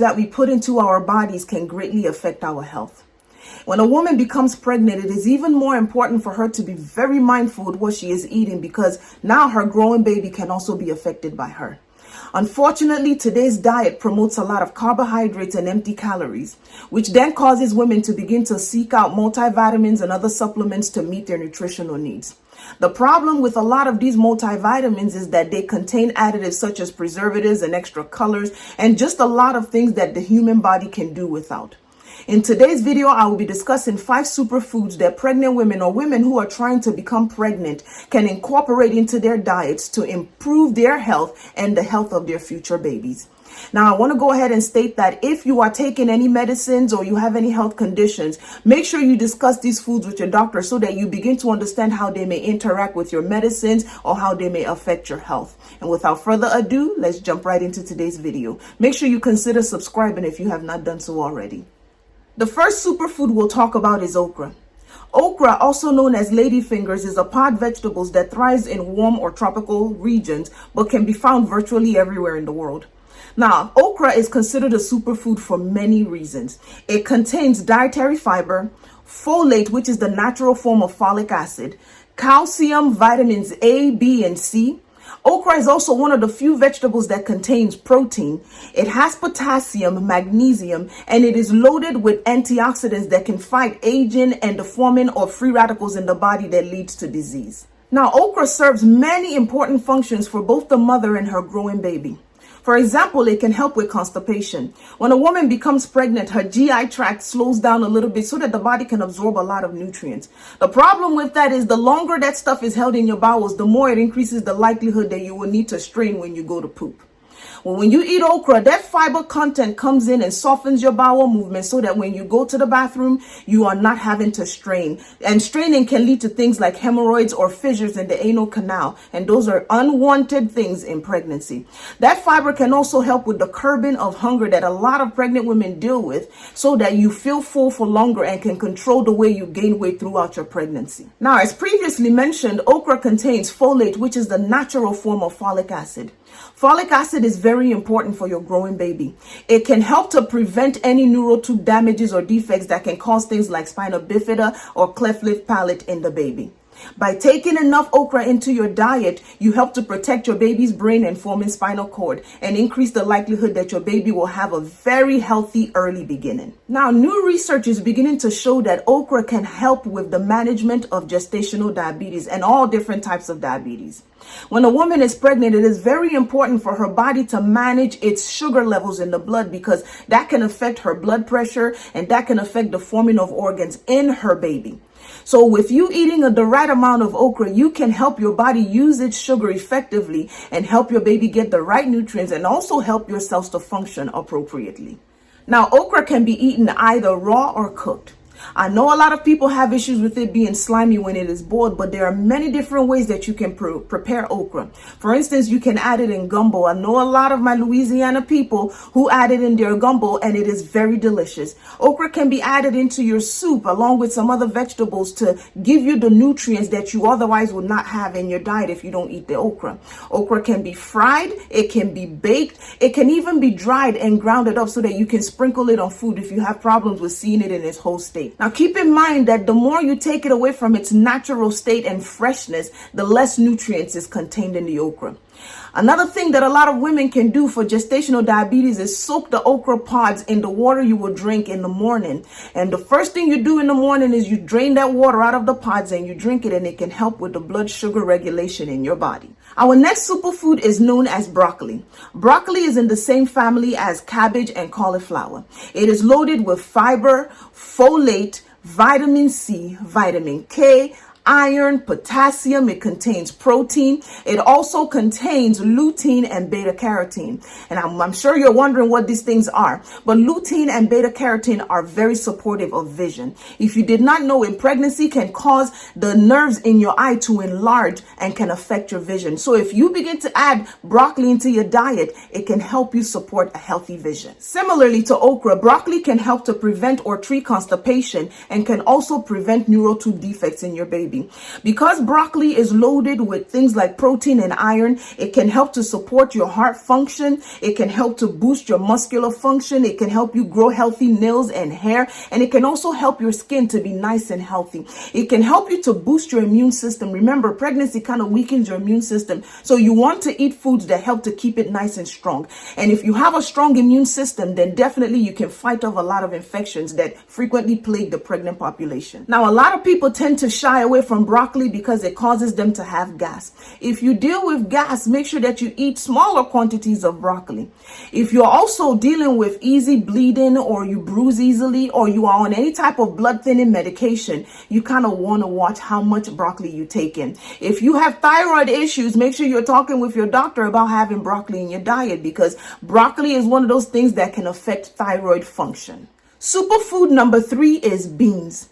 that we put into our bodies can greatly affect our health. When a woman becomes pregnant, it is even more important for her to be very mindful of what she is eating, because now her growing baby can also be affected by her. Unfortunately, today's diet promotes a lot of carbohydrates and empty calories, which then causes women to begin to seek out multivitamins and other supplements to meet their nutritional needs. The problem with a lot of these multivitamins is that they contain additives such as preservatives and extra colors and just a lot of things that the human body can do without. In today's video, I will be discussing 5 superfoods that pregnant women or women who are trying to become pregnant can incorporate into their diets to improve their health and the health of their future babies. Now, I want to go ahead and state that if you are taking any medicines or you have any health conditions, make sure you discuss these foods with your doctor so that you begin to understand how they may interact with your medicines or how they may affect your health. And without further ado, let's jump right into today's video. Make sure you consider subscribing if you have not done so already. The first superfood we'll talk about is okra. Okra, also known as ladyfingers, is a pod vegetable that thrives in warm or tropical regions, but can be found virtually everywhere in the world. Now, okra is considered a superfood for many reasons. It contains dietary fiber, folate, which is the natural form of folic acid, calcium, vitamins A, B, and C. Okra is also one of the few vegetables that contains protein. It has potassium, magnesium, and it is loaded with antioxidants that can fight aging and the forming of free radicals in the body that leads to disease. Now, okra serves many important functions for both the mother and her growing baby. For example, it can help with constipation. When a woman becomes pregnant, her GI tract slows down a little bit so that the body can absorb a lot of nutrients. The problem with that is the longer that stuff is held in your bowels, the more it increases the likelihood that you will need to strain when you go to poop. Well, when you eat okra, that fiber content comes in and softens your bowel movement so that when you go to the bathroom, you are not having to strain. And straining can lead to things like hemorrhoids or fissures in the anal canal. And those are unwanted things in pregnancy. That fiber can also help with the curbing of hunger that a lot of pregnant women deal with, so that you feel full for longer and can control the way you gain weight throughout your pregnancy. Now, as previously mentioned, okra contains folate, which is the natural form of folic acid. Folic acid is very important for your growing baby. It can help to prevent any neural tube damages or defects that can cause things like spina bifida or cleft lip palate in the baby. By taking enough okra into your diet, you help to protect your baby's brain and forming spinal cord and increase the likelihood that your baby will have a very healthy early beginning. Now, new research is beginning to show that okra can help with the management of gestational diabetes and all different types of diabetes. When a woman is pregnant, it is very important for her body to manage its sugar levels in the blood, because that can affect her blood pressure and that can affect the forming of organs in her baby. So with you eating the right amount of okra, you can help your body use its sugar effectively and help your baby get the right nutrients and also help your cells to function appropriately. Now, okra can be eaten either raw or cooked. I know a lot of people have issues with it being slimy when it is boiled, but there are many different ways that you can prepare okra. For instance, you can add it in gumbo. I know a lot of my Louisiana people who add it in their gumbo, and it is very delicious. Okra can be added into your soup along with some other vegetables to give you the nutrients that you otherwise would not have in your diet if you don't eat the okra. Okra can be fried, it can be baked, it can even be dried and grounded up so that you can sprinkle it on food if you have problems with seeing it in its whole state. Now, keep in mind that the more you take it away from its natural state and freshness, the less nutrients is contained in the okra. Another thing that a lot of women can do for gestational diabetes is soak the okra pods in the water you will drink in the morning. And the first thing you do in the morning is you drain that water out of the pods and you drink it, and it can help with the blood sugar regulation in your body. Our next superfood is known as broccoli. Broccoli is in the same family as cabbage and cauliflower. It is loaded with fiber, folate, vitamin C, vitamin K, iron, potassium. It contains protein. It also contains lutein and beta carotene. And I'm sure you're wondering what these things are, but lutein and beta carotene are very supportive of vision. If you did not know, in pregnancy can cause the nerves in your eye to enlarge and can affect your vision. So if you begin to add broccoli into your diet, it can help you support a healthy vision. Similarly to okra, broccoli can help to prevent or treat constipation and can also prevent neural tube defects in your baby. baby. Because broccoli is loaded with things like protein and iron, it can help to support your heart function. It can help to boost your muscular function. It can help you grow healthy nails and hair. And it can also help your skin to be nice and healthy. It can help you to boost your immune system. Remember, pregnancy kind of weakens your immune system. So you want to eat foods that help to keep it nice and strong. And if you have a strong immune system, then definitely you can fight off a lot of infections that frequently plague the pregnant population. Now, a lot of people tend to shy away from broccoli because it causes them to have gas. If you deal with gas, make sure that you eat smaller quantities of broccoli. If you're also dealing with easy bleeding, or you bruise easily, or you are on any type of blood thinning medication, you kind of want to watch how much broccoli you take in. If you have thyroid issues, make sure you're talking with your doctor about having broccoli in your diet, because broccoli is one of those things that can affect thyroid function. Superfood number 3 is beans.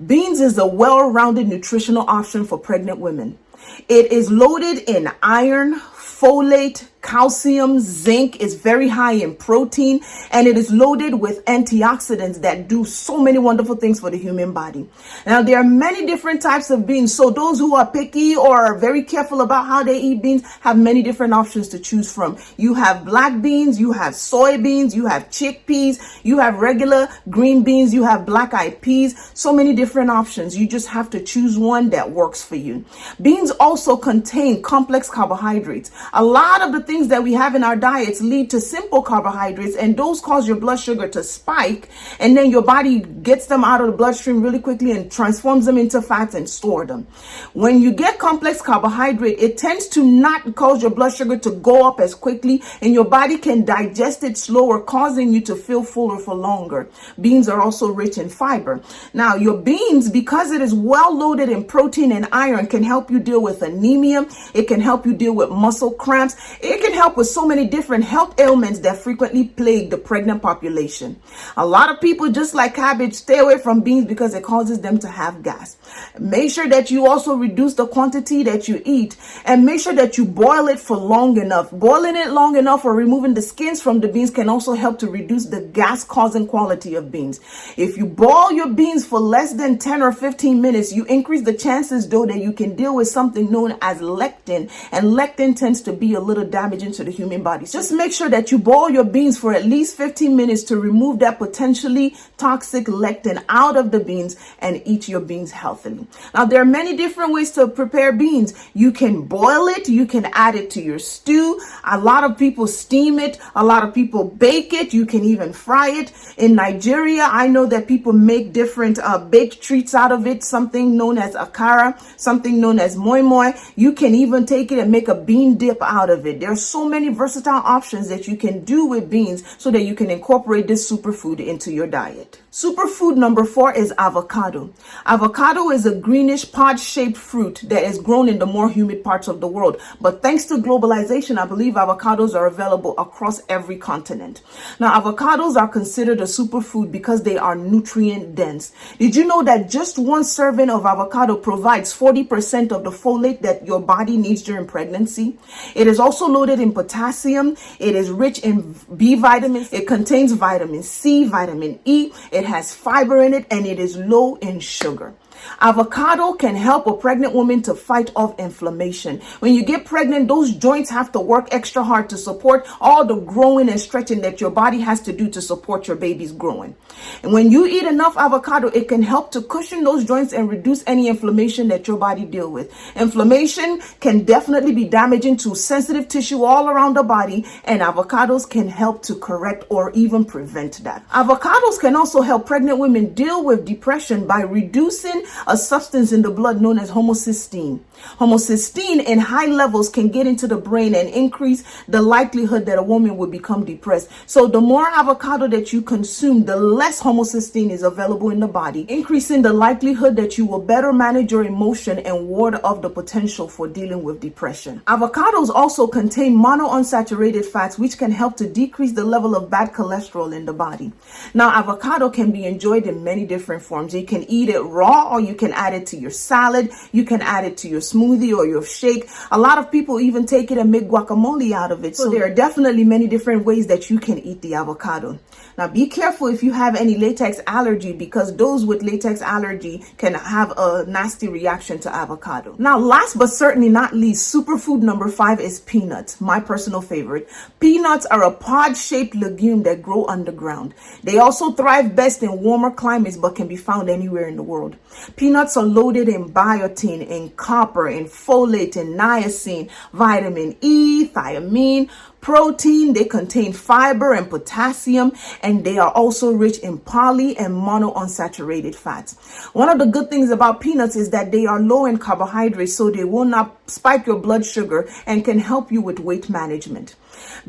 Beans is a well-rounded nutritional option for pregnant women. It is loaded in iron, folate, calcium, zinc, is very high in protein, and it is loaded with antioxidants that do so many wonderful things for the human body. Now, there are many different types of beans, so those who are picky or are very careful about how they eat beans have many different options to choose from. You have black beans, you have soybeans, you have chickpeas, you have regular green beans, you have black-eyed peas, so many different options. You just have to choose one that works for you. Beans also contain complex carbohydrates. A lot of the things that we have in our diets lead to simple carbohydrates, and those cause your blood sugar to spike, and then your body gets them out of the bloodstream really quickly and transforms them into fats and store them. When you get complex carbohydrate, it tends to not cause your blood sugar to go up as quickly, and your body can digest it slower, causing you to feel fuller for longer. Beans are also rich in fiber. Now, your beans, because it is well loaded in protein and iron, can help you deal with anemia. It can help you deal with muscle cramps. It can help with so many different health ailments that frequently plague the pregnant population. A lot of people, just like cabbage, stay away from beans because it causes them to have gas. Make sure that you also reduce the quantity that you eat, and make sure that you boil it for long enough. Boiling it long enough or removing the skins from the beans can also help to reduce the gas-causing quality of beans. If you boil your beans for less than 10 or 15 minutes, you increase the chances, though, that you can deal with something known as lectin, and lectin tends to be a little damaging to the human body. Just make sure that you boil your beans for at least 15 minutes to remove that potentially toxic lectin out of the beans and eat your beans healthily. Now, there are many different ways to prepare beans. You can boil it, you can add it to your stew. A lot of people steam it, a lot of people bake it, you can even fry it. In Nigeria, I know that people make different baked treats out of it, something known as AKRA, something known as moi moi. You can even take it and make a bean dip out of it. There are so many versatile options that you can do with beans so that you can incorporate this superfood into your diet. Superfood number 4 is avocado. Avocado is a greenish pod-shaped fruit that is grown in the more humid parts of the world. But thanks to globalization, I believe avocados are available across every continent. Now, avocados are considered a superfood because they are nutrient dense. Did you know that just one serving of avocado provides 40% of the folate that your body needs during pregnancy? It is also loaded in potassium. It is rich in B vitamins. It contains vitamin C, vitamin E. It has fiber in it, and it is low in sugar. Avocado can help a pregnant woman to fight off inflammation. When you get pregnant, those joints have to work extra hard to support all the growing and stretching that your body has to do to support your baby's growing. And when you eat enough avocado, it can help to cushion those joints and reduce any inflammation that your body deals with. Inflammation can definitely be damaging to sensitive tissue all around the body, and avocados can help to correct or even prevent that. Avocados can also help pregnant women deal with depression by reducing a substance in the blood known as homocysteine. Homocysteine in high levels can get into the brain and increase the likelihood that a woman will become depressed. So the more avocado that you consume, the less homocysteine is available in the body, increasing the likelihood that you will better manage your emotion and ward off the potential for dealing with depression. Avocados also contain monounsaturated fats, which can help to decrease the level of bad cholesterol in the body. Now, avocado can be enjoyed in many different forms. You can eat it raw raw, or you can add it to your salad. You can add it to your smoothie or your shake. A lot of people even take it and make guacamole out of it. So there are definitely many different ways that you can eat the avocado. Now be careful if you have any latex allergy, because those with latex allergy can have a nasty reaction to avocado. Now last but certainly not least, superfood number 5 is peanuts, my personal favorite. Peanuts are a pod-shaped legume that grow underground. They also thrive best in warmer climates but can be found anywhere in the world. Peanuts are loaded in biotin, in copper, in folate, in niacin, vitamin E, thiamine, protein. They contain fiber and potassium, and they are also rich in poly and monounsaturated fats. One of the good things about peanuts is that they are low in carbohydrates, so they will not spike your blood sugar and can help you with weight management.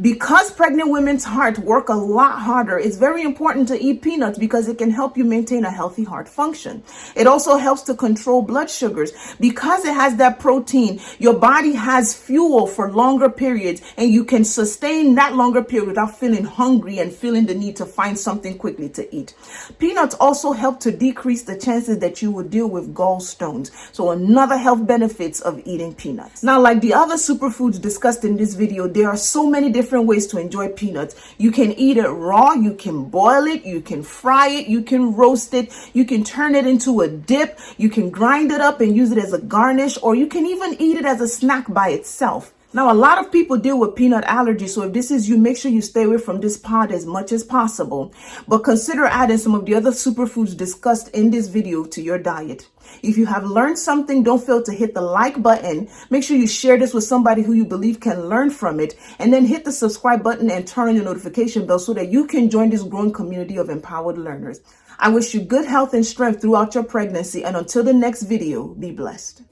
Because pregnant women's heart work a lot harder, it's very important to eat peanuts because it can help you maintain a healthy heart function. It also helps to control blood sugars. Because it has that protein, your body has fuel for longer periods, and you can sustain that longer period without feeling hungry and feeling the need to find something quickly to eat. Peanuts also help to decrease the chances that you will deal with gallstones. So another health benefits of eating peanuts. Now, like the other superfoods discussed in this video, there are so many different ways to enjoy peanuts. You can eat it raw, you can boil it, you can fry it, you can roast it, you can turn it into a dip, you can grind it up and use it as a garnish, or you can even eat it as a snack by itself. Now, a lot of people deal with peanut allergy, so if this is you, make sure you stay away from this pod as much as possible. But consider adding some of the other superfoods discussed in this video to your diet. If you have learned something, don't fail to hit the like button. Make sure you share this with somebody who you believe can learn from it. And then hit the subscribe button and turn on the notification bell so that you can join this growing community of empowered learners. I wish you good health and strength throughout your pregnancy. And until the next video, be blessed.